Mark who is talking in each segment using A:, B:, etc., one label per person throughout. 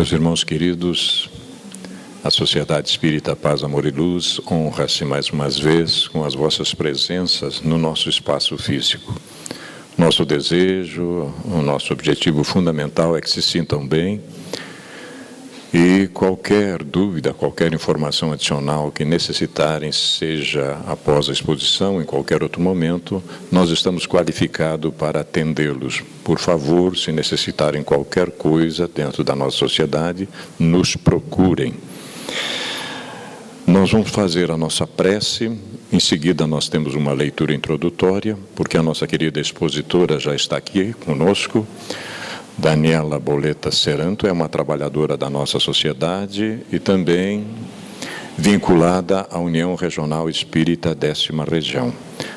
A: Meus irmãos queridos, a Sociedade Espírita Paz, Amor e Luz honra-se mais uma vez com as vossas presenças no nosso espaço físico. Nosso desejo, o nosso objetivo fundamental é que se sintam bem e qualquer dúvida, qualquer informação adicional que necessitarem, seja após a exposição, em qualquer outro momento, nós estamos qualificados para atendê-los. Por favor, se necessitarem qualquer coisa dentro da nossa sociedade, nos procurem. Nós vamos fazer a nossa prece, em seguida nós temos uma leitura introdutória, porque a nossa querida expositora já está aqui conosco. Daniela Boleta Seranto é uma trabalhadora da nossa sociedade e também vinculada à União Regional Espírita 10ª Região.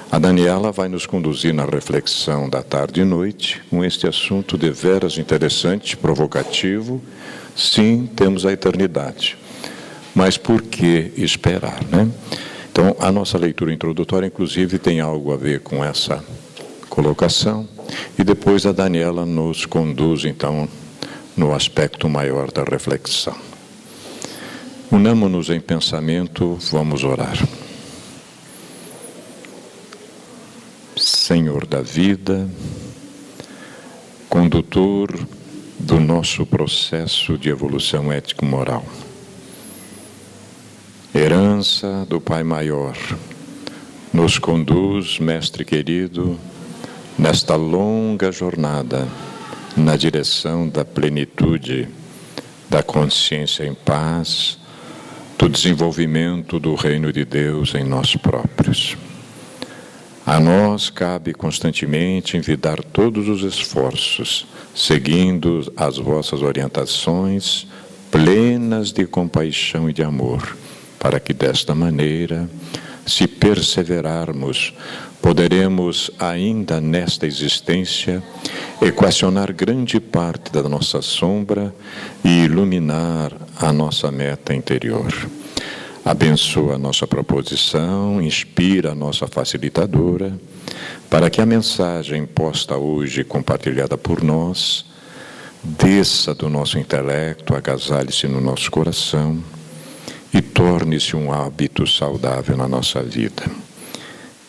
A: A Daniela vai nos conduzir na reflexão da tarde e noite com este assunto deveras interessante, provocativo. Sim, temos a eternidade. Mas por que esperar, né? Então, a nossa leitura introdutória, inclusive, tem algo a ver com essa colocação. E depois a Daniela nos conduz, então, no aspecto maior da reflexão. Unamo-nos em pensamento, vamos orar. Senhor da vida, condutor do nosso processo de evolução ético-moral, herança do Pai Maior, nos conduz, Mestre querido, nesta longa jornada, na direção da plenitude, da consciência em paz, do desenvolvimento do reino de Deus em nós próprios. A nós cabe constantemente envidar todos os esforços, seguindo as vossas orientações, plenas de compaixão e de amor, para que desta maneira, se perseverarmos, poderemos ainda nesta existência equacionar grande parte da nossa sombra e iluminar a nossa meta interior. Abençoa a nossa proposição, inspira a nossa facilitadora, para que a mensagem posta hoje e compartilhada por nós desça do nosso intelecto, agasalhe-se no nosso coração e torne-se um hábito saudável na nossa vida.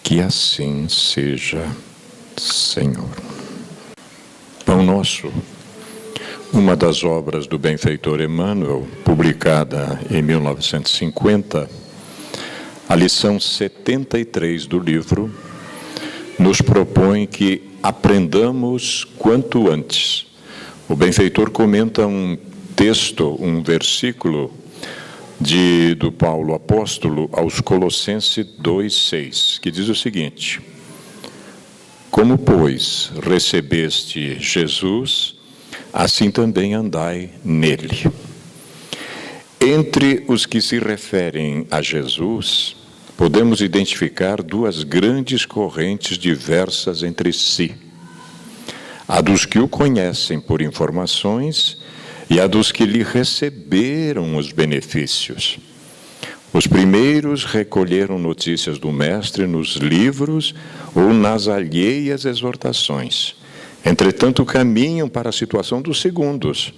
A: Que assim seja, Senhor. Pão Nosso, uma das obras do benfeitor Emmanuel, publicada em 1950, a lição 73 do livro, nos propõe que aprendamos quanto antes. O benfeitor comenta um texto, um versículo do Paulo Apóstolo aos Colossenses 2,6, que diz o seguinte: como, pois, recebeste Jesus, assim também andai nele. Entre os que se referem a Jesus, podemos identificar duas grandes correntes diversas entre si: a dos que o conhecem por informações e a dos que lhe receberam os benefícios. Os primeiros recolheram notícias do Mestre nos livros ou nas alheias exortações. Entretanto, caminham para a situação dos segundos,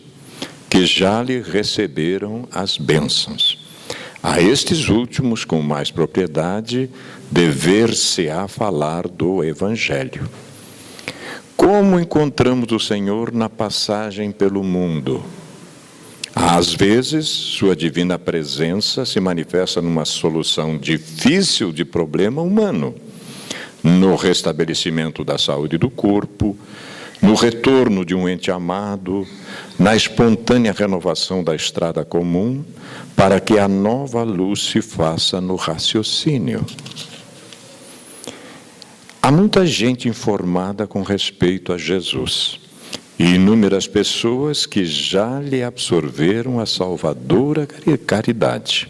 A: que já lhe receberam as bênçãos. A estes últimos, com mais propriedade, dever-se-á falar do Evangelho. Como encontramos o Senhor na passagem pelo mundo? Às vezes, sua divina presença se manifesta numa solução difícil de problema humano, no restabelecimento da saúde do corpo, no retorno de um ente amado, na espontânea renovação da estrada comum, para que a nova luz se faça no raciocínio. Há muita gente informada com respeito a Jesus e inúmeras pessoas que já lhe absorveram a salvadora caridade.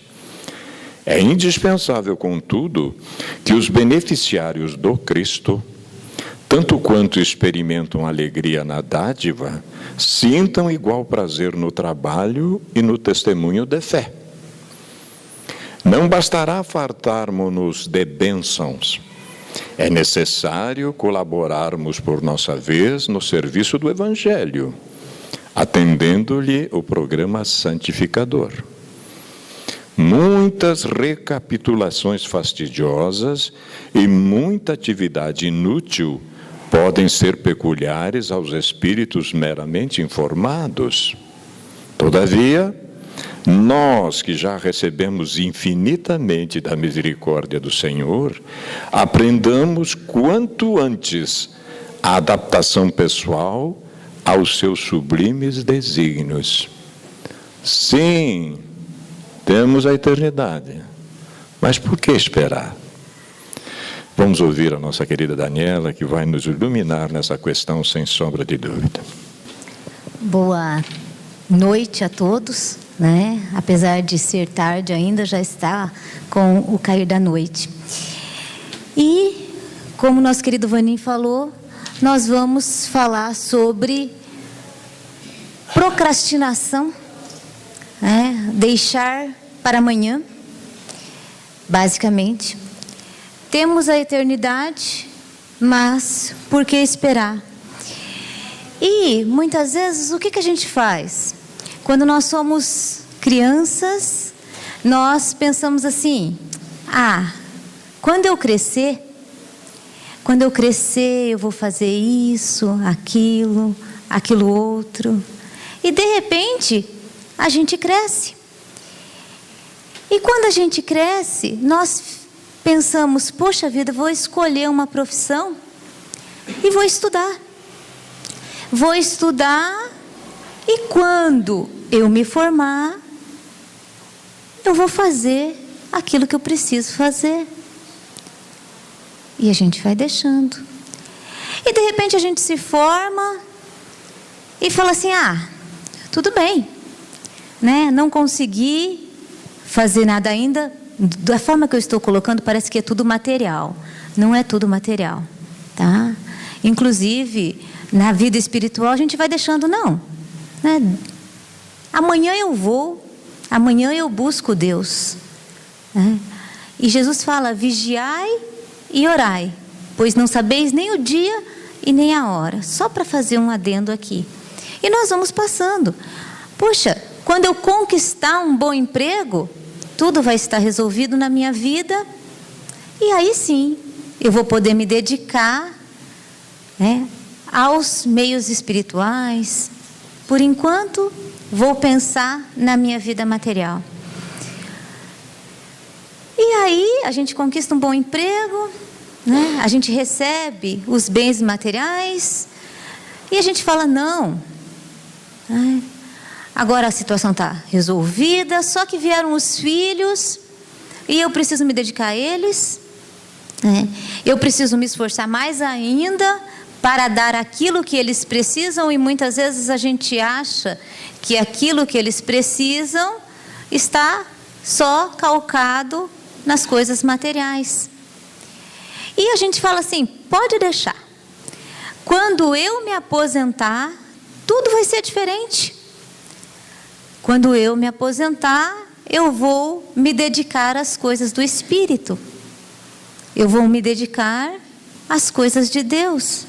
A: É indispensável, contudo, que os beneficiários do Cristo, tanto quanto experimentam alegria na dádiva, sintam igual prazer no trabalho e no testemunho de fé. Não bastará fartarmos-nos de bênçãos. É necessário colaborarmos por nossa vez no serviço do Evangelho, atendendo-lhe o programa santificador. Muitas recapitulações fastidiosas e muita atividade inútil podem ser peculiares aos espíritos meramente informados. Todavia, nós que já recebemos infinitamente da misericórdia do Senhor, aprendamos quanto antes a adaptação pessoal aos seus sublimes desígnios. Sim, temos a eternidade, mas por que esperar? Vamos ouvir a nossa querida Daniela, que vai nos iluminar nessa questão sem sombra de dúvida.
B: Boa noite a todos, né? Apesar de ser tarde ainda, já está com o cair da noite. E, como nosso querido Vanim falou, nós vamos falar sobre procrastinação, né? Deixar para amanhã, basicamente. Temos a eternidade, mas por que esperar? E, muitas vezes, o que a gente faz? Quando nós somos crianças, nós pensamos assim: quando eu crescer eu vou fazer isso, aquilo outro. E, de repente, a gente cresce. E quando a gente cresce, nós pensamos: poxa vida, vou escolher uma profissão e vou estudar. Vou estudar e quando eu me formar, eu vou fazer aquilo que eu preciso fazer. E a gente vai deixando. E de repente a gente se forma e fala assim: tudo bem, né? Não consegui fazer nada ainda. Da forma que eu estou colocando, parece que é tudo material. Não é tudo material, tá? Inclusive, na vida espiritual, a gente vai deixando, não, né? Amanhã eu vou, amanhã eu busco Deus, né? E Jesus fala: vigiai e orai, pois não sabeis nem o dia e nem a hora. Só para fazer um adendo aqui. E nós vamos passando. Poxa, quando eu conquistar um bom emprego, tudo vai estar resolvido na minha vida. E aí sim, eu vou poder me dedicar, né, aos meios espirituais. Por enquanto, vou pensar na minha vida material. E aí, a gente conquista um bom emprego, né? A gente recebe os bens materiais e a gente fala: não, né? Agora a situação está resolvida, só que vieram os filhos e eu preciso me dedicar a eles, né? Eu preciso me esforçar mais ainda para dar aquilo que eles precisam, e muitas vezes a gente acha que aquilo que eles precisam está só calcado nas coisas materiais. E a gente fala assim: pode deixar. Quando eu me aposentar, tudo vai ser diferente. Quando eu me aposentar, eu vou me dedicar às coisas do Espírito. Eu vou me dedicar às coisas de Deus.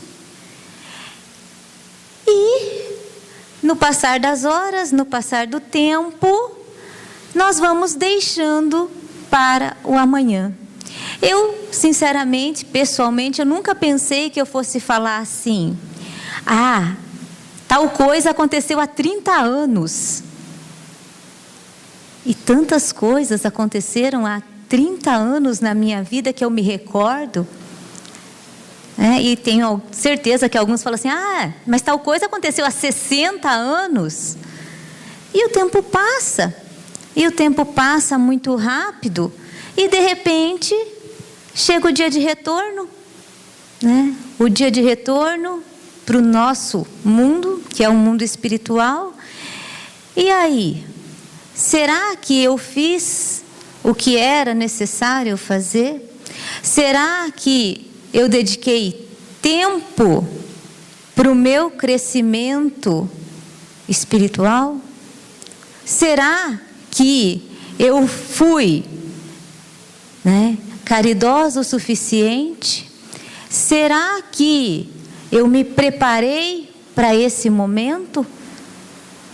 B: E, no passar das horas, no passar do tempo, nós vamos deixando para o amanhã. Eu, sinceramente, pessoalmente, eu nunca pensei que eu fosse falar assim: tal coisa aconteceu há 30 anos. E tantas coisas aconteceram há 30 anos na minha vida que eu me recordo. E tenho certeza que alguns falam assim: mas tal coisa aconteceu há 60 anos. E o tempo passa. E o tempo passa muito rápido. E de repente, chega o dia de retorno, né? O dia de retorno para o nosso mundo, que é um mundo espiritual. E aí? Será que eu fiz o que era necessário fazer? Será que eu dediquei tempo para o meu crescimento espiritual? Será que eu fui, né, caridosa o suficiente? Será que eu me preparei para esse momento?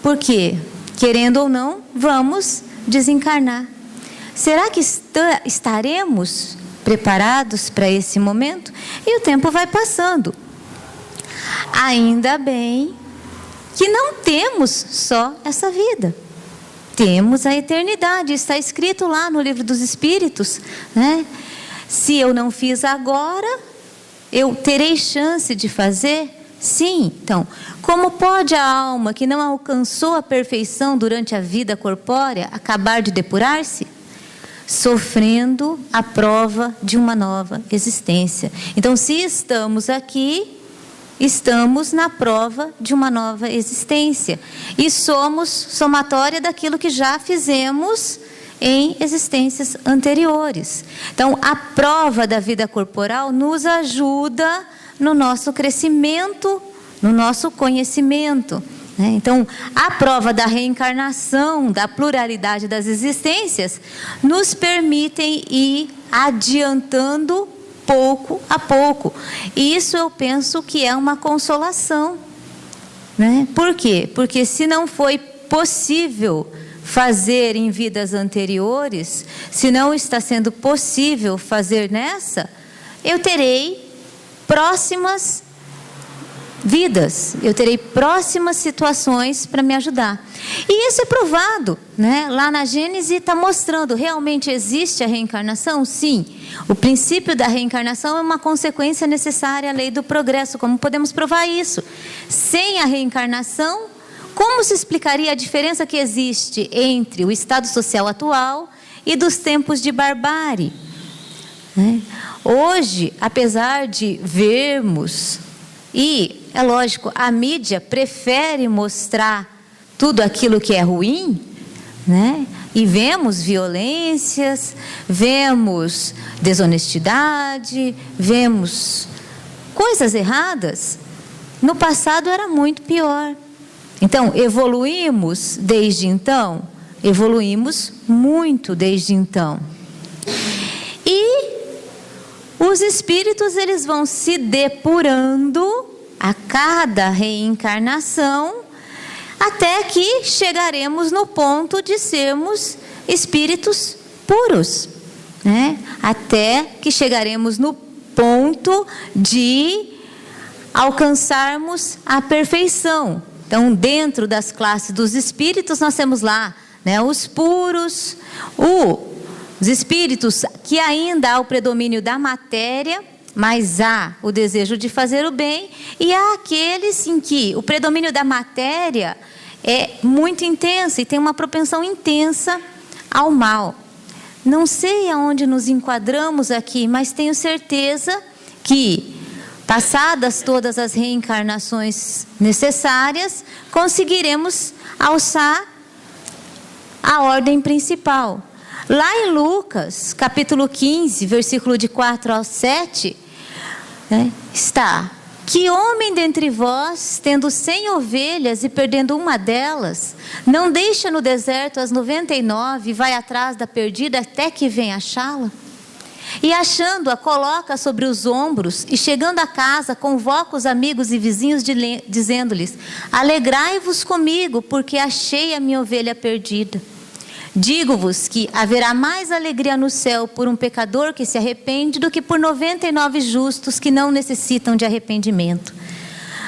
B: Porque, querendo ou não, vamos desencarnar. Será que estaremos preparados para esse momento? E o tempo vai passando. Ainda bem que não temos só essa vida. Temos a eternidade. Está escrito lá no Livro dos Espíritos, né? Se eu não fiz agora, eu terei chance de fazer? Sim. Então, como pode a alma que não alcançou a perfeição durante a vida corpórea acabar de depurar-se? Sofrendo a prova de uma nova existência. Então, se estamos aqui, estamos na prova de uma nova existência. E somos somatória daquilo que já fizemos em existências anteriores. Então, a prova da vida corporal nos ajuda no nosso crescimento, no nosso conhecimento. Então, a prova da reencarnação, da pluralidade das existências, nos permitem ir adiantando pouco a pouco. E isso eu penso que é uma consolação, né? Por quê? Porque se não foi possível fazer em vidas anteriores, se não está sendo possível fazer nessa, eu terei próximas vidas, eu terei próximas situações para me ajudar. E isso é provado, né? Lá na Gênesis está mostrando, realmente existe a reencarnação? Sim. O princípio da reencarnação é uma consequência necessária à lei do progresso. Como podemos provar isso? Sem a reencarnação, como se explicaria a diferença que existe entre o estado social atual e dos tempos de barbárie? Hoje, apesar de vermos, e é lógico, a mídia prefere mostrar tudo aquilo que é ruim, né? E vemos violências, vemos desonestidade, vemos coisas erradas. No passado era muito pior. Então, evoluímos desde então? Evoluímos muito desde então. E os espíritos, eles vão se depurando a cada reencarnação, até que chegaremos no ponto de sermos espíritos puros, né? Até que chegaremos no ponto de alcançarmos a perfeição. Então, dentro das classes dos espíritos, nós temos lá, né, os puros, os espíritos que ainda há o predomínio da matéria, mas há o desejo de fazer o bem, e há aqueles em que o predomínio da matéria é muito intenso e tem uma propensão intensa ao mal. Não sei aonde nos enquadramos aqui, mas tenho certeza que, passadas todas as reencarnações necessárias, conseguiremos alçar a ordem principal. Lá em Lucas, capítulo 15, versículo de 4 ao 7, está: que homem dentre vós, tendo 100 ovelhas e perdendo uma delas, não deixa no deserto as 99 e vai atrás da perdida até que venha achá-la? E achando-a, coloca sobre os ombros, e chegando a casa, convoca os amigos e vizinhos, dizendo-lhes: alegrai-vos comigo, porque achei a minha ovelha perdida. Digo-vos que haverá mais alegria no céu por um pecador que se arrepende do que por 99 justos que não necessitam de arrependimento.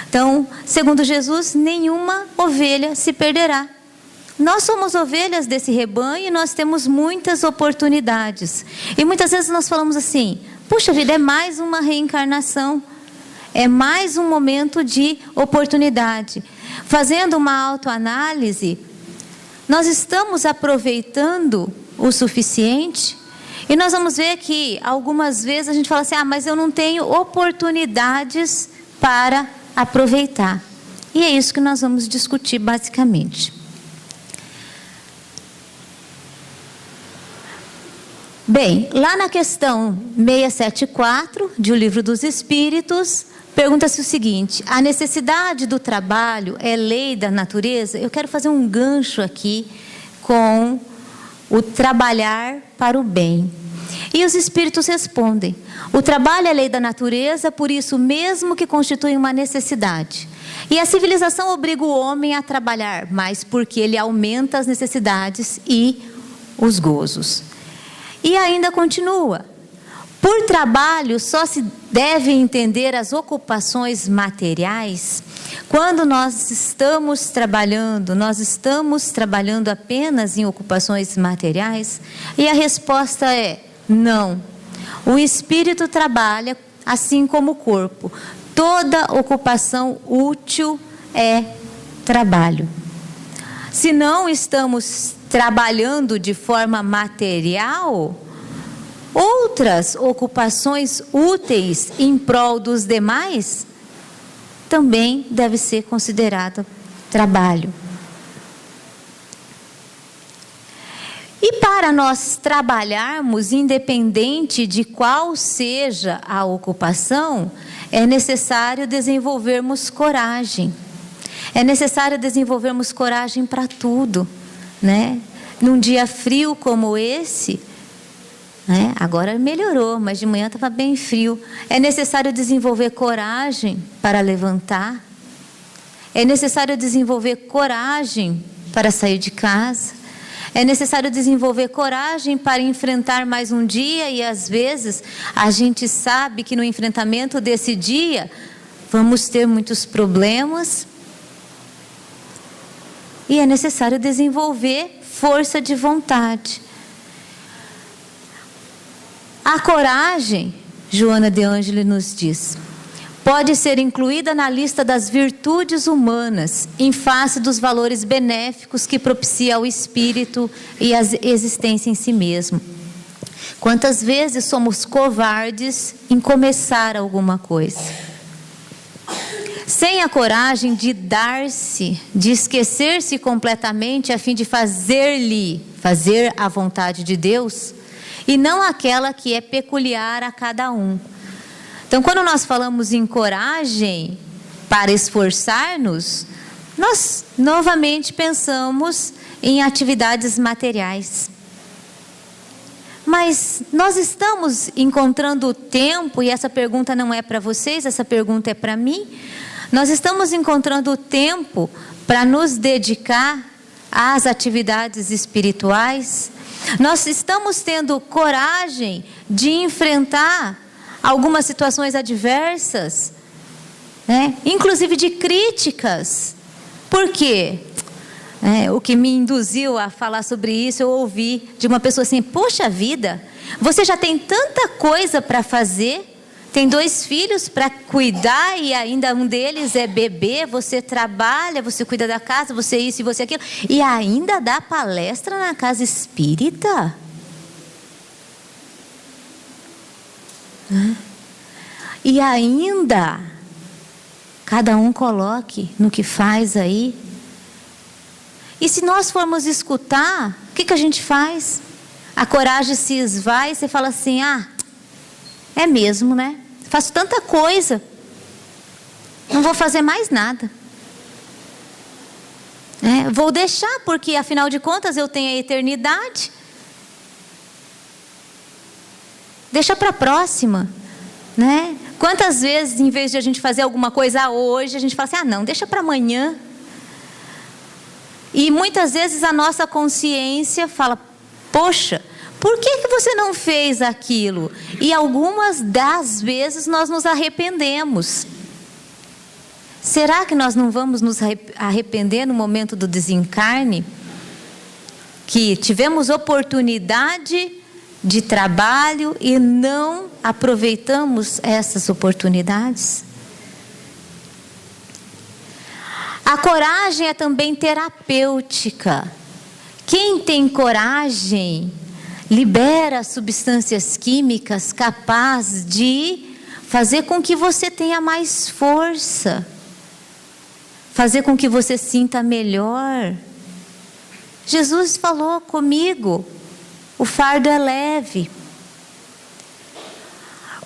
B: Então, segundo Jesus, nenhuma ovelha se perderá. Nós somos ovelhas desse rebanho e nós temos muitas oportunidades. E muitas vezes nós falamos assim: puxa vida, é mais uma reencarnação, é mais um momento de oportunidade. Fazendo uma autoanálise, nós estamos aproveitando o suficiente? E nós vamos ver que algumas vezes a gente fala assim: mas eu não tenho oportunidades para aproveitar. E é isso que nós vamos discutir basicamente. Bem, lá na questão 674 de O Livro dos Espíritos, pergunta-se o seguinte: a necessidade do trabalho é lei da natureza? Eu quero fazer um gancho aqui com o trabalhar para o bem. E os espíritos respondem: o trabalho é lei da natureza, por isso mesmo que constitui uma necessidade. E a civilização obriga o homem a trabalhar mais porque ele aumenta as necessidades e os gozos. E ainda continua: por trabalho só se deve entender as ocupações materiais quando nós estamos trabalhando apenas em ocupações materiais? E a resposta é não. O espírito trabalha assim como o corpo. Toda ocupação útil é trabalho. Se não estamos trabalhando de forma material, outras ocupações úteis em prol dos demais também deve ser considerada trabalho. E para nós trabalharmos, independente de qual seja a ocupação, é necessário desenvolvermos coragem. É necessário desenvolvermos coragem para tudo, né? Num dia frio como esse, né? Agora melhorou, mas de manhã estava bem frio. É necessário desenvolver coragem para levantar. É necessário desenvolver coragem para sair de casa. É necessário desenvolver coragem para enfrentar mais um dia, e às vezes a gente sabe que no enfrentamento desse dia vamos ter muitos problemas. E é necessário desenvolver força de vontade. A coragem, Joana de Ângeles nos diz, pode ser incluída na lista das virtudes humanas, em face dos valores benéficos que propicia ao espírito e a existência em si mesmo. Quantas vezes somos covardes em começar alguma coisa? Sem a coragem de dar-se, de esquecer-se completamente a fim de fazer a vontade de Deus, e não aquela que é peculiar a cada um. Então, quando nós falamos em coragem para esforçar-nos, nós novamente pensamos em atividades materiais. Mas nós estamos encontrando tempo, e essa pergunta não é para vocês, essa pergunta é para mim. Nós estamos encontrando tempo para nos dedicar às atividades espirituais? Nós estamos tendo coragem de enfrentar algumas situações adversas, né? Inclusive de críticas. Por quê? O que me induziu a falar sobre isso, eu ouvi de uma pessoa assim: poxa vida, você já tem tanta coisa para fazer, tem 2 filhos para cuidar e ainda um deles é bebê, você trabalha, você cuida da casa, você isso e você aquilo, e ainda dá palestra na casa espírita? E ainda cada um coloque no que faz aí. E se nós formos escutar, o que a gente faz? A coragem se esvai e você fala assim: ah, é mesmo, né? Faço tanta coisa, não vou fazer mais nada. Vou deixar, porque afinal de contas eu tenho a eternidade. Deixa para a próxima, né? Quantas vezes, em vez de a gente fazer alguma coisa hoje, a gente fala assim: ah, não, deixa para amanhã. E muitas vezes a nossa consciência fala: poxa, por que você não fez aquilo? E algumas das vezes nós nos arrependemos. Será que nós não vamos nos arrepender no momento do desencarne? Que tivemos oportunidade de trabalho e não aproveitamos essas oportunidades? A coragem é também terapêutica. Quem tem coragem libera substâncias químicas capazes de fazer com que você tenha mais força, fazer com que você sinta melhor. Jesus falou comigo: o fardo é leve.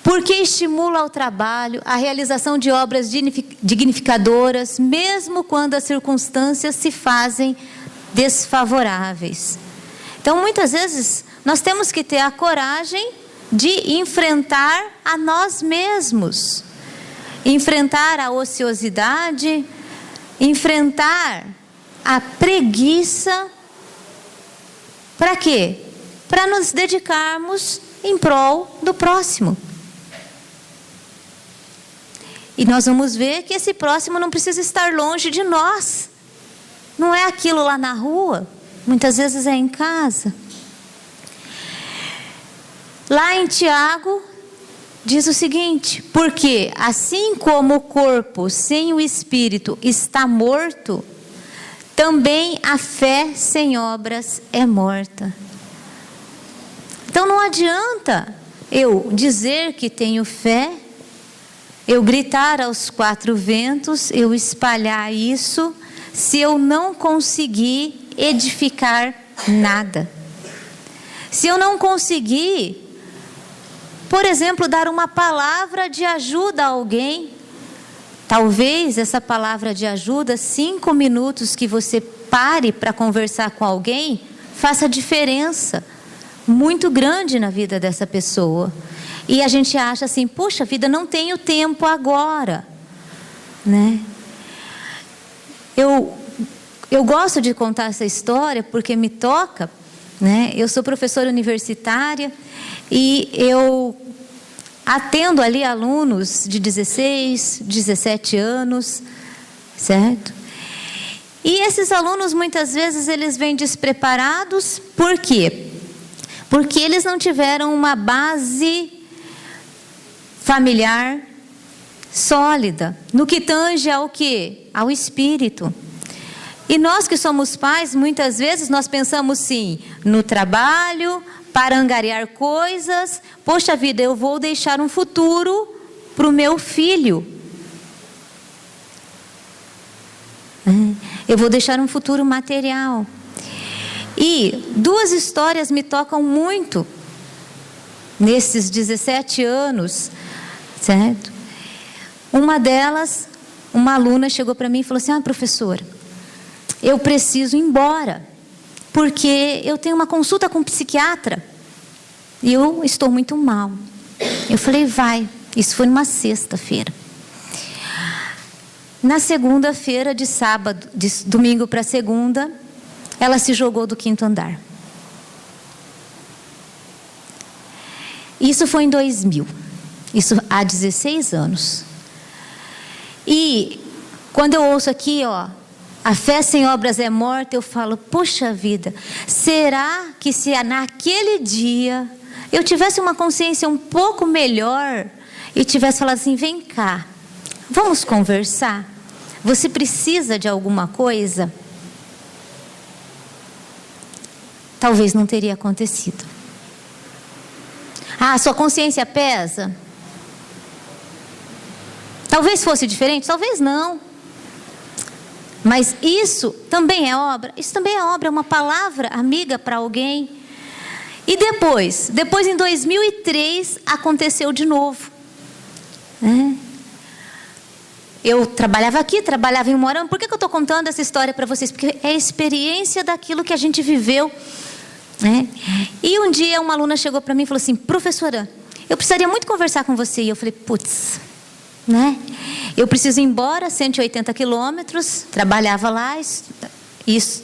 B: Porque estimula ao trabalho, a realização de obras dignificadoras, mesmo quando as circunstâncias se fazem desfavoráveis. Então, muitas vezes, nós temos que ter a coragem de enfrentar a nós mesmos. Enfrentar a ociosidade, enfrentar a preguiça. Para quê? Para nos dedicarmos em prol do próximo. E nós vamos ver que esse próximo não precisa estar longe de nós. Não é aquilo lá na rua, muitas vezes é em casa. Lá em Tiago, diz o seguinte: porque assim como o corpo sem o espírito está morto, também a fé sem obras é morta. Então não adianta eu dizer que tenho fé, eu gritar aos quatro ventos, eu espalhar isso, se eu não conseguir edificar nada. Se eu não conseguir, por exemplo, dar uma palavra de ajuda a alguém, talvez essa palavra de ajuda, 5 minutos que você pare para conversar com alguém, faça diferença muito grande na vida dessa pessoa. E a gente acha assim, poxa vida, não tenho tempo agora, né? Eu gosto de contar essa história porque me toca, né? Eu sou professora universitária e eu atendo ali alunos de 16, 17 anos, certo? E esses alunos muitas vezes eles vêm despreparados, por quê? Porque eles não tiveram uma base familiar sólida, no que tange ao quê? Ao espírito. E nós que somos pais, muitas vezes nós pensamos sim, no trabalho, para angariar coisas. Poxa vida, eu vou deixar um futuro para o meu filho. Eu vou deixar um futuro material. E 2 histórias me tocam muito nesses 17 anos, certo? Uma delas, uma aluna chegou para mim e falou assim: professora, eu preciso ir embora, porque eu tenho uma consulta com um psiquiatra e eu estou muito mal. Eu falei, vai. Isso foi numa sexta-feira. Na segunda-feira, de domingo para segunda, ela se jogou do 5º andar. Isso foi em 2000. Isso há 16 anos. E quando eu ouço aqui, a fé sem obras é morta, eu falo, poxa vida, será que se naquele dia eu tivesse uma consciência um pouco melhor e tivesse falado assim, vem cá, vamos conversar? Você precisa de alguma coisa? Talvez não teria acontecido. Sua consciência pesa? Talvez fosse diferente, talvez não. Mas isso também é obra? Isso também é obra, é uma palavra amiga para alguém. E depois em 2003, aconteceu de novo. Eu trabalhava aqui, trabalhava em Moarama. Por que eu estou contando essa história para vocês? Porque é a experiência daquilo que a gente viveu. E um dia uma aluna chegou para mim e falou assim, professora, eu precisaria muito conversar com você. E eu falei, putz, eu preciso ir embora, 180 quilômetros, trabalhava lá,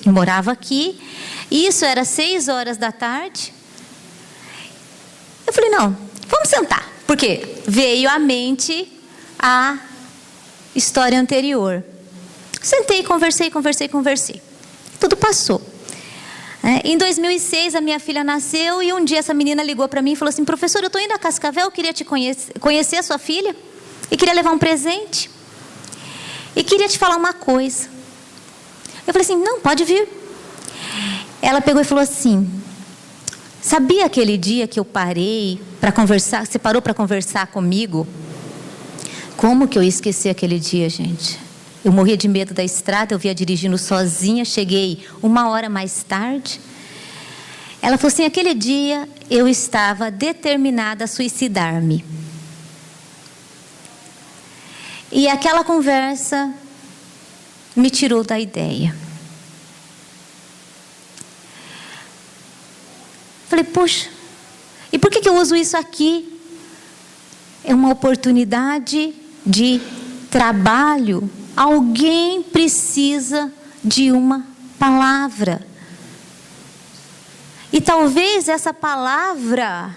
B: morava aqui. Isso era 6 horas da tarde. Eu falei, não, vamos sentar. Porque veio à mente a história anterior. Sentei, conversei. Tudo passou. Em 2006, a minha filha nasceu e um dia essa menina ligou para mim e falou assim, professora, eu estou indo a Cascavel, eu queria te conhecer a sua filha e queria levar um presente e queria te falar uma coisa. Eu falei assim, não, pode vir. Ela pegou e falou assim, sabia aquele dia que eu parei para conversar, você parou para conversar comigo? Como que eu esqueci aquele dia, gente? Eu morria de medo da estrada, eu via dirigindo sozinha, cheguei 1 hora mais tarde. Ela falou assim, aquele dia eu estava determinada a suicidar-me. E aquela conversa me tirou da ideia. Falei, poxa, e por que eu uso isso aqui? É uma oportunidade de trabalho alguém precisa de uma palavra. E talvez essa palavra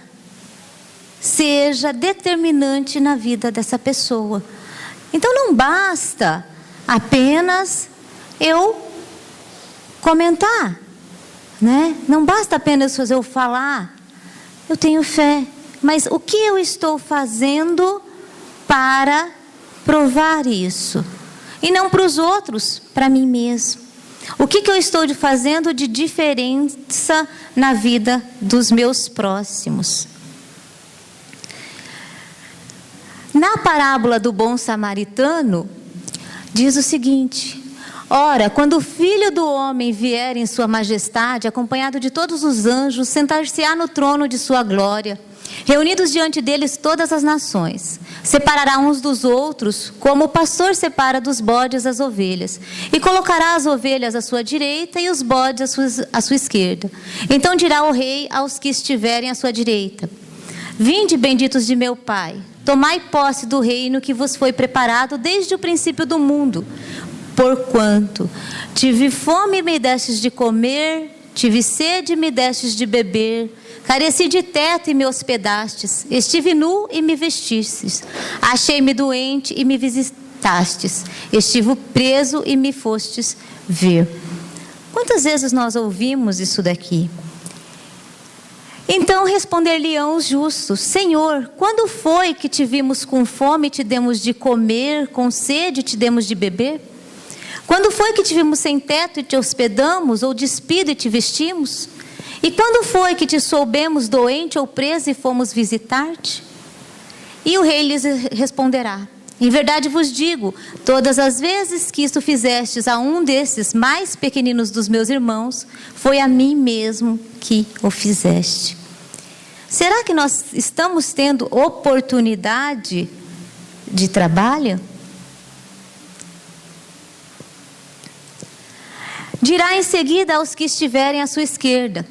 B: seja determinante na vida dessa pessoa. Então não basta apenas eu comentar, né? Não basta apenas eu falar, eu tenho fé, mas o que eu estou fazendo para provar isso? E não para os outros, para mim mesmo. O que eu estou fazendo de diferença na vida dos meus próximos? Na parábola do bom samaritano, diz o seguinte: ora, quando o Filho do Homem vier em sua majestade, acompanhado de todos os anjos, sentar-se-á no trono de sua glória, reunidos diante deles todas as nações. Separará uns dos outros, como o pastor separa dos bodes as ovelhas, e colocará as ovelhas à sua direita e os bodes à sua esquerda. Então dirá o rei aos que estiverem à sua direita: vinde, benditos de meu Pai, tomai posse do reino que vos foi preparado desde o princípio do mundo. Porquanto tive fome e me destes de comer, tive sede e me destes de beber, careci de teto e me hospedastes, estive nu e me vestistes, achei-me doente e me visitastes, estive preso e me fostes ver. Quantas vezes nós ouvimos isso daqui? Então responder-lhe-ão os justos: Senhor, quando foi que te vimos com fome e te demos de comer, com sede e te demos de beber? Quando foi que te vimos sem teto e te hospedamos, ou despido e te vestimos? E quando foi que te soubemos doente ou preso e fomos visitar-te? E o rei lhes responderá: em verdade vos digo, todas as vezes que isto fizestes a um desses mais pequeninos dos meus irmãos, foi a mim mesmo que o fizeste. Será que nós estamos tendo oportunidade de trabalho? Dirá em seguida aos que estiverem à sua esquerda: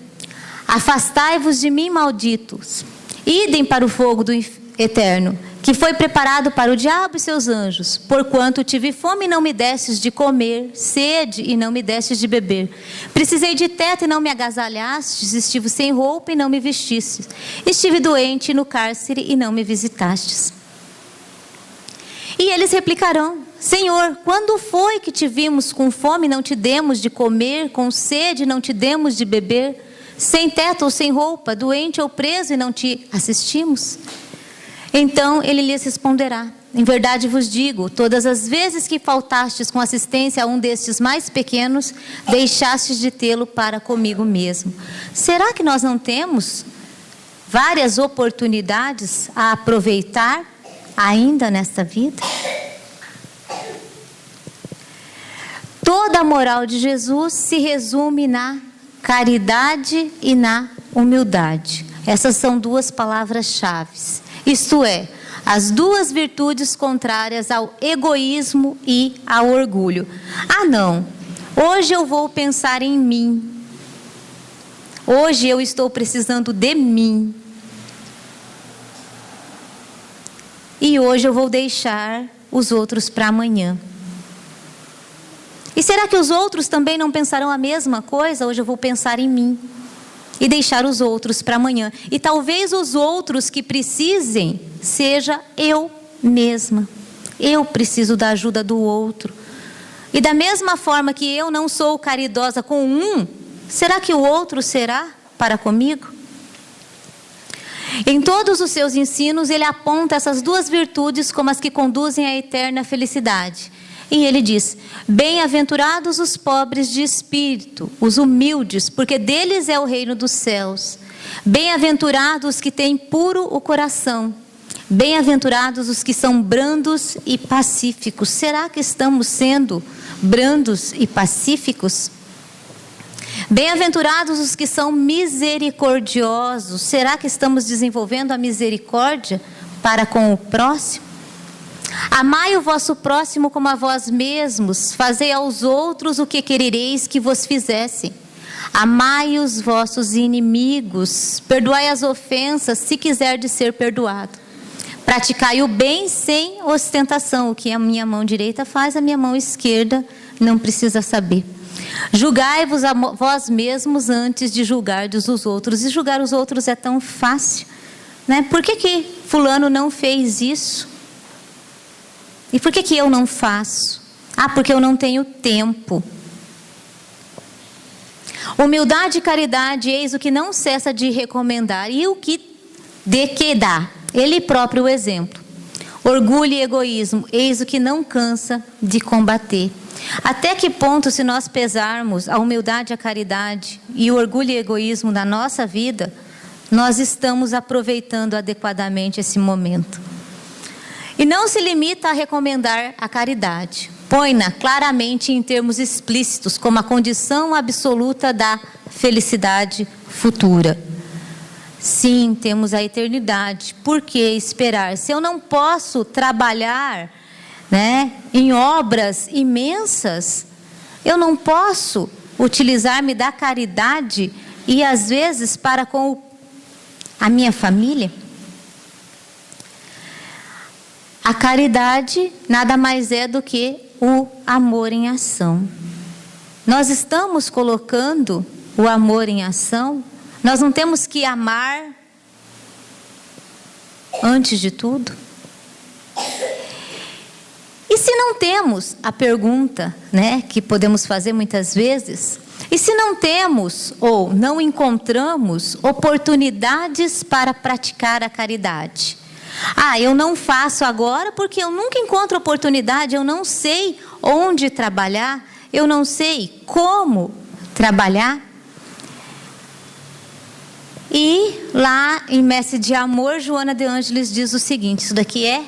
B: afastai-vos de mim, malditos, idem para o fogo do eterno, que foi preparado para o diabo e seus anjos. Porquanto tive fome e não me destes de comer, sede e não me destes de beber. Precisei de teto e não me agasalhastes, estive sem roupa e não me vestistes. Estive doente no cárcere e não me visitastes. E eles replicarão: Senhor, quando foi que te vimos com fome e não te demos de comer, com sede e não te demos de beber, sem teto ou sem roupa, doente ou preso e não te assistimos? Então ele lhes responderá: em verdade vos digo, todas as vezes que faltastes com assistência a um destes mais pequenos, deixastes de tê-lo para comigo mesmo. Será que nós não temos várias oportunidades a aproveitar ainda nesta vida? Toda a moral de Jesus se resume na caridade e na humildade. Essas são duas palavras-chave. Isto é, as duas virtudes contrárias ao egoísmo e ao orgulho. Ah, não, hoje eu vou pensar em mim. Hoje eu estou precisando de mim. E hoje eu vou deixar os outros para amanhã. E será que os outros também não pensarão a mesma coisa? Hoje eu vou pensar em mim e deixar os outros para amanhã. E talvez os outros que precisem seja eu mesma. Eu preciso da ajuda do outro. E da mesma forma que eu não sou caridosa com um, será que o outro será para comigo? Em todos os seus ensinos, ele aponta essas duas virtudes como as que conduzem à eterna felicidade. E ele diz: bem-aventurados os pobres de espírito, os humildes, porque deles é o reino dos céus. Bem-aventurados os que têm puro o coração. Bem-aventurados os que são brandos e pacíficos. Será que estamos sendo brandos e pacíficos? Bem-aventurados os que são misericordiosos. Será que estamos desenvolvendo a misericórdia para com o próximo? Amai o vosso próximo como a vós mesmos, fazei aos outros o que querereis que vos fizessem. Amai os vossos inimigos, perdoai as ofensas, se quiserdes ser perdoado. Praticai o bem sem ostentação. O que a minha mão direita faz, a minha mão esquerda não precisa saber. Julgai-vos a vós mesmos antes de julgar os outros. E julgar os outros é tão fácil, né? Por que fulano não fez isso? E por que eu não faço? Ah, porque eu não tenho tempo. Humildade e caridade, eis o que não cessa de recomendar. E o que dá? Ele próprio o exemplo. Orgulho e egoísmo, eis o que não cansa de combater. Até que ponto, se nós pesarmos a humildade, a caridade e o orgulho e egoísmo na nossa vida, nós estamos aproveitando adequadamente esse momento? E não se limita a recomendar a caridade. Põe-na claramente em termos explícitos como a condição absoluta da felicidade futura. Sim, temos a eternidade. Por que esperar? Se eu não posso trabalhar, né, em obras imensas, eu não posso utilizar-me da caridade e às vezes para com a minha família? A caridade nada mais é do que o amor em ação. Nós estamos colocando o amor em ação. Nós não temos que amar antes de tudo? E se não temos, a pergunta, né, que podemos fazer muitas vezes, e se não temos ou não encontramos oportunidades para praticar a caridade? Ah, eu não faço agora porque eu nunca encontro oportunidade, eu não sei onde trabalhar, eu não sei como trabalhar. E lá em Messe de Amor, Joana de Ângeles diz o seguinte, isso daqui é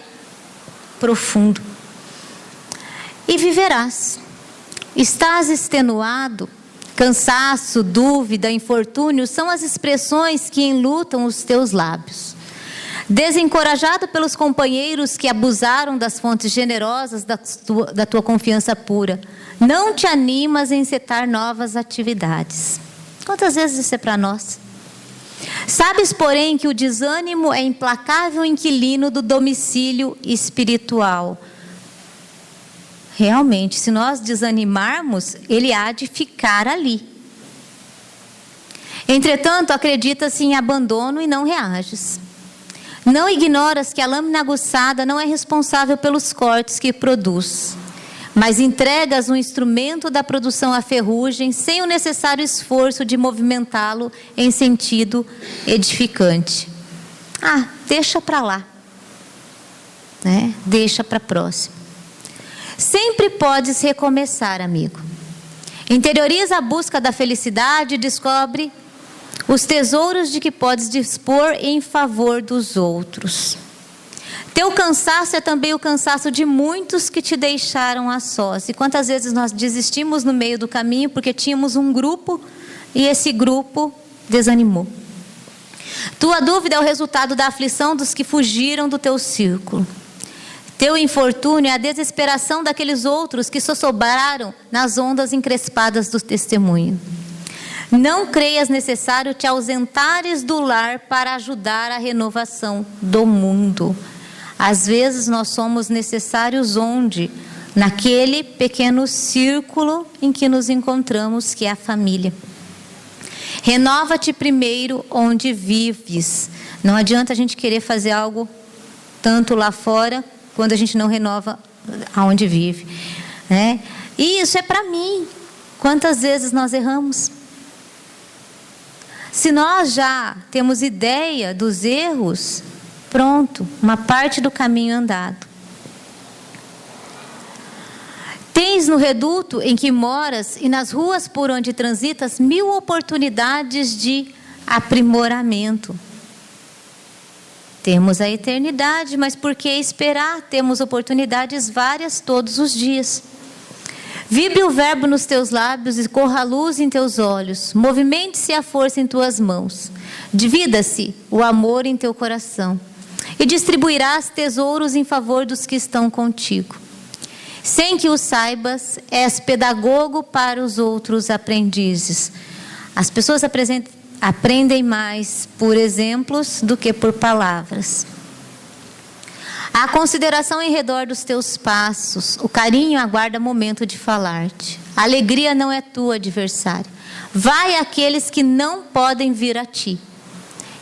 B: profundo. E viverás. Estás extenuado, cansaço, dúvida, infortúnio, são as expressões que enlutam os teus lábios. Desencorajado pelos companheiros que abusaram das fontes generosas da tua confiança pura, não te animas a encetar novas atividades. Quantas vezes isso é para nós? Sabes, porém, que o desânimo é implacável inquilino do domicílio espiritual. Realmente, se nós desanimarmos, ele há de ficar ali. Entretanto, acreditas em abandono e não reages. Não ignoras que a lâmina aguçada não é responsável pelos cortes que produz, mas entregas um instrumento da produção à ferrugem sem o necessário esforço de movimentá-lo em sentido edificante. Ah, deixa para lá, né? Deixa para a próxima. Sempre podes recomeçar, amigo. Interioriza a busca da felicidade e descobre os tesouros de que podes dispor em favor dos outros. Teu cansaço é também o cansaço de muitos que te deixaram a sós. E quantas vezes nós desistimos no meio do caminho porque tínhamos um grupo e esse grupo desanimou. Tua dúvida é o resultado da aflição dos que fugiram do teu círculo. Teu infortúnio é a desesperação daqueles outros que sossobraram nas ondas encrespadas do testemunho. Não creias necessário te ausentares do lar para ajudar a renovação do mundo. Às vezes nós somos necessários onde? Naquele pequeno círculo em que nos encontramos, que é a família. Renova-te primeiro onde vives. Não adianta a gente querer fazer algo tanto lá fora, quando a gente não renova aonde vive, né? E isso é para mim. Quantas vezes nós erramos? Se nós já temos ideia dos erros, pronto, uma parte do caminho andado. Tens no reduto em que moras e nas ruas por onde transitas 1000 oportunidades de aprimoramento. Temos a eternidade, mas por que esperar? Temos oportunidades várias todos os dias. Vibre o verbo nos teus lábios e corra a luz em teus olhos. Movimente-se a força em tuas mãos. Divida-se o amor em teu coração. E distribuirás tesouros em favor dos que estão contigo. Sem que o saibas, és pedagogo para os outros aprendizes. As pessoas aprendem mais por exemplos do que por palavras. A consideração em redor dos teus passos, o carinho aguarda momento de falar-te. A alegria não é tua adversária. Vai àqueles que não podem vir a ti.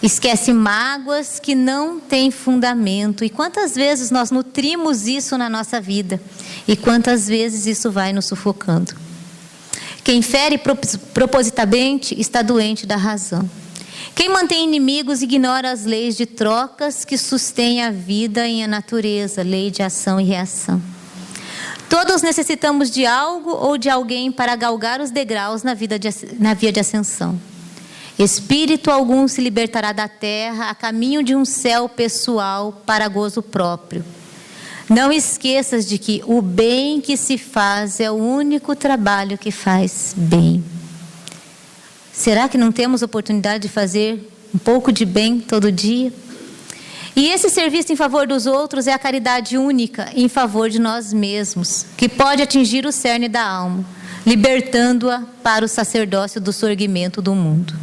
B: Esquece mágoas que não têm fundamento. E quantas vezes nós nutrimos isso na nossa vida? E quantas vezes isso vai nos sufocando? Quem fere propositadamente está doente da razão. Quem mantém inimigos ignora as leis de trocas que sustêm a vida e a natureza, lei de ação e reação. Todos necessitamos de algo ou de alguém para galgar os degraus na via de ascensão. Espírito algum se libertará da terra a caminho de um céu pessoal para gozo próprio. Não esqueças de que o bem que se faz é o único trabalho que faz bem. Será que não temos oportunidade de fazer um pouco de bem todo dia? E esse serviço em favor dos outros é a caridade única em favor de nós mesmos, que pode atingir o cerne da alma, libertando-a para o sacerdócio do sorgimento do mundo.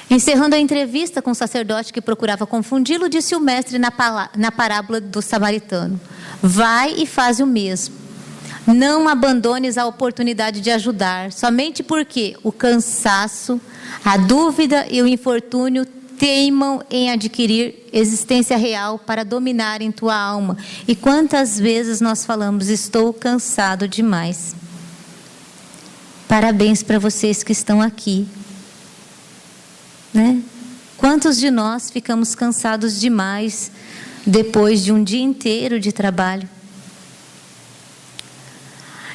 B: Encerrando a entrevista com o sacerdote que procurava confundi-lo, disse o mestre na parábola do samaritano: vai e faz o mesmo. Não abandones a oportunidade de ajudar, somente porque o cansaço, a dúvida e o infortúnio teimam em adquirir existência real para dominar em tua alma. E quantas vezes nós falamos: estou cansado demais. Parabéns para vocês que estão aqui. Né? Quantos de nós ficamos cansados demais depois de um dia inteiro de trabalho?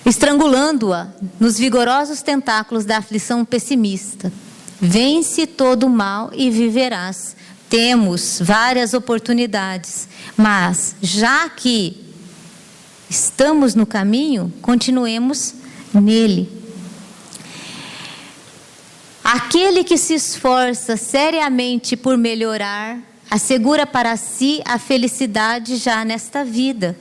B: Estrangulando-a nos vigorosos tentáculos da aflição pessimista. Vence todo o mal e viverás. Temos várias oportunidades, mas já que estamos no caminho, continuemos nele. Aquele que se esforça seriamente por melhorar, assegura para si a felicidade já nesta vida.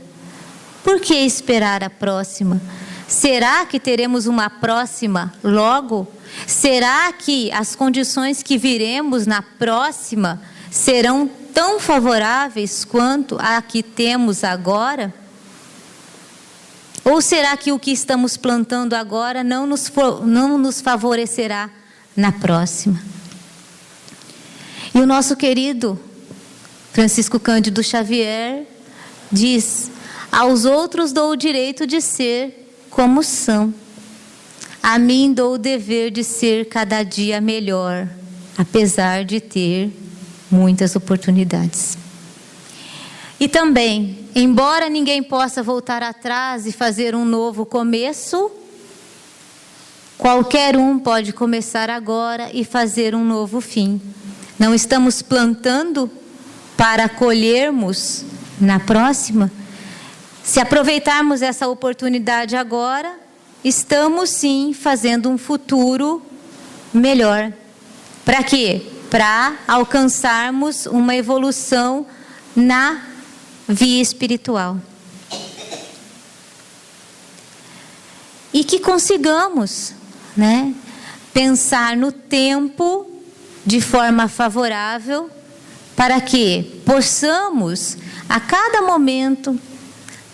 B: Por que esperar a próxima? Será que teremos uma próxima logo? Será que as condições que viremos na próxima serão tão favoráveis quanto a que temos agora? Ou será que o que estamos plantando agora não nos favorecerá na próxima? E o nosso querido Francisco Cândido Xavier diz: aos outros dou o direito de ser como são. A mim dou o dever de ser cada dia melhor, apesar de ter muitas oportunidades. E também, embora ninguém possa voltar atrás e fazer um novo começo, qualquer um pode começar agora e fazer um novo fim. Não estamos plantando para colhermos na próxima? Se aproveitarmos essa oportunidade agora, estamos sim fazendo um futuro melhor. Para quê? Para alcançarmos uma evolução na via espiritual. E que consigamos, né, pensar no tempo de forma favorável, para que possamos, a cada momento,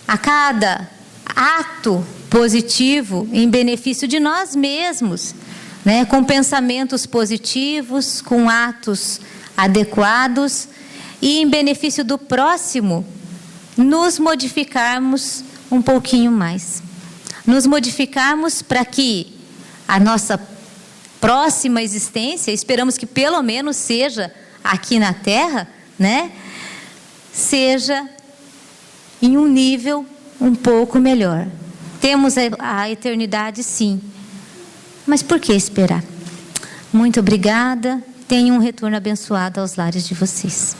B: a cada ato positivo, em benefício de nós mesmos, né, com pensamentos positivos, com atos adequados e em benefício do próximo, nos modificarmos um pouquinho mais. Nos modificarmos para que a nossa próxima existência, esperamos que pelo menos seja aqui na Terra, né, seja em um nível um pouco melhor. Temos a eternidade, sim. Mas por que esperar? Muito obrigada. Tenham um retorno abençoado aos lares de vocês.